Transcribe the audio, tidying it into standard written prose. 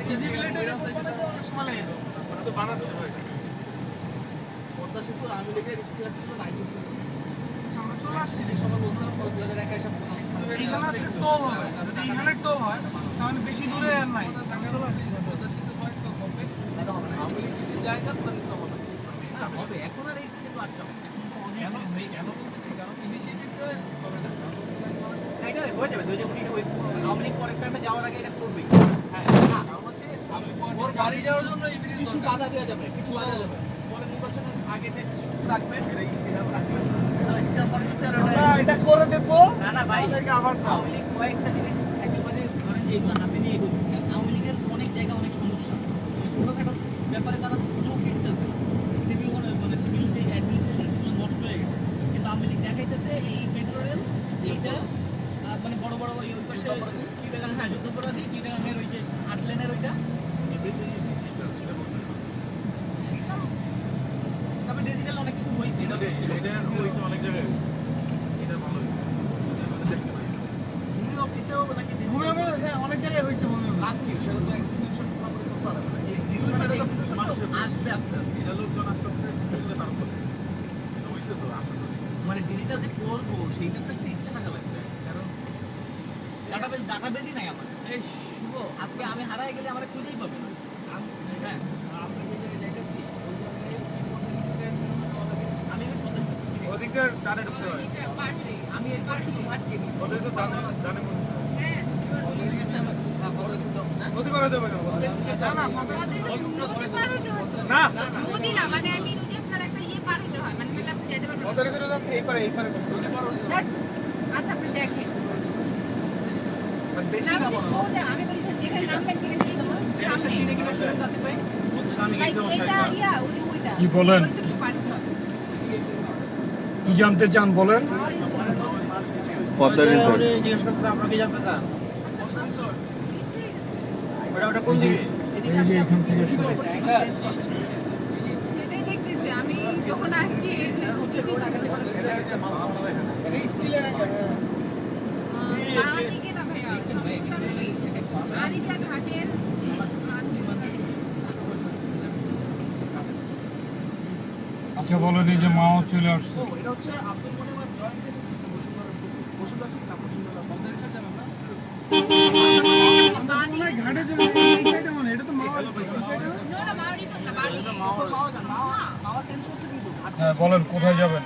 feasibility report মানে তো আসলে তো বানাচ্ছে ভাই পদ্মা সেতু আওয়ামী লীগের ইশতেহার ছিল 96 আমরা চলে আসছি যে সময় বলছিলাম 2021 সালে এইখানে হচ্ছে টোল হবে যদি এখানে টোল হয় তাহলে বেশি দূরে আর নাই আমি চলে আসছি পদ্মা সেতু হয়তো হবে আওয়ামী লীগ যদি জায়গা তাহলে তো হবে হবে এখন আর এই সেতু আটকা কেন কারণ ইনিশিয়েটিভটা হবে না এটা হয়ে যাবে 2019 আওয়ামী লীগ পরের টাইমে যাওয়ার আগে এটা করবে হ্যাঁ কারণ হচ্ছে ওর বাড়ি যাওয়ার জন্য এই ব্রিজ কিছু বাধা দেওয়া যাবে কিছু বাধা যাবে পরে নির্বাচনের আগে থেকে কিছু রাখবেন ইশতেহার রাখবেন এটা করে দেব না ভাই আবার আওয়ামী লীগ কয়েকটা জিনিস একেবারে ধরেন যে এগুলো হাতে নিয়ে এগোচ্ছে আওয়ামী লীগের অনেক জায়গা অনেক সমস্যা ছোটখাটো ব্যাপারে তারা চোখ দিতেছে সিভিল মানে সিভিল যে অ্যাডমিনিস্ট্রেশন সেগুলো নষ্ট হয়ে গেছে কিন্তু আওয়ামী লীগ দেখাইতেছে এই মেট্রো রেল এইটা মানে বড় বড় ওই পাশে চিটাগাং হ্যাঁ যুদ্ধপরাধী চিটাগাংয়ের ওই যে 8 লেনের ওইটা তবে ডিজিটাল অনেক কিছু হয়েছে এটা হয়েছে অনেক জায়গায় হয়েছে এটা ভালো হয়েছে দেখতে পাই ভূমি অফিসেও নাকি ভূমি অফিসে হ্যাঁ অনেক জায়গায় হয়েছে ভূমি অফিস লাস্ট সেটা তো এক্সিকিউশন পুরোপুরি করতে পারে না এক্সিকিউশন এটা তো মানুষের আসবে আস্তে আস্তে এটা লোকজন আস্তে আস্তে বুঝলে তারপর এটা হয়েছে তো আসে তো মানে ডিজিটাল যে করবো সেইটা তো একটা ইচ্ছে থাকা লাগবে কারণ ডাটাবেজই নাই আমার এই শুভ আজকে আমি হারাই গেলে আমার খুঁজেই পাবে না হ্যাঁ আপনি যে জায়গায় যাইতেছি আমি ওদিকে ডানে ঢুকতে হয় আমি একবার শুধু মারছি ওদের সাথে ডানে হ্যাঁ নদী পার হয়ে যাবে না নদী না মানে আমি নদী আপনার একটা ইয়ে পার হতে হয় মানে আপনি যেতে পারবেন ওদের সাথে এই পারে আচ্ছা আপনি দেখেন বেশি না বড় আমি বলি যেখানে নামবেন সেখানে চিনে কি বেশি কাছে পাই আমি গেছি আমার সাইড কি বলেন কি জানতে চান বলেন পদ্মা রিসোর্ট জিজ্ঞেস করতে আপনারা কি জানতে চান ওটা কোন দিকে এই যে এখান থেকে শুরু সেটাই দেখতেছি আমি যখন আসছি স্টিলের দিকে না ভাইয়া আরিচা ঘাটের আচ্ছা বলেন এই যে মাও চলে আসছে এটা হচ্ছে Abdul Monir joint Bashundhara city Bashundhara city না বসুন্ধরা পদ্মা রিসোর্ট জানেন না ঘাটে জন্য এই সাইডে মানে এটা তো মাওয়া রিসোর্ট এই সাইডে না মাওয়া রিসোর্ট না বাড়ি মাওয়া চেঞ্জ করছে কিন্তু হ্যাঁ বলেন কোথায় যাবেন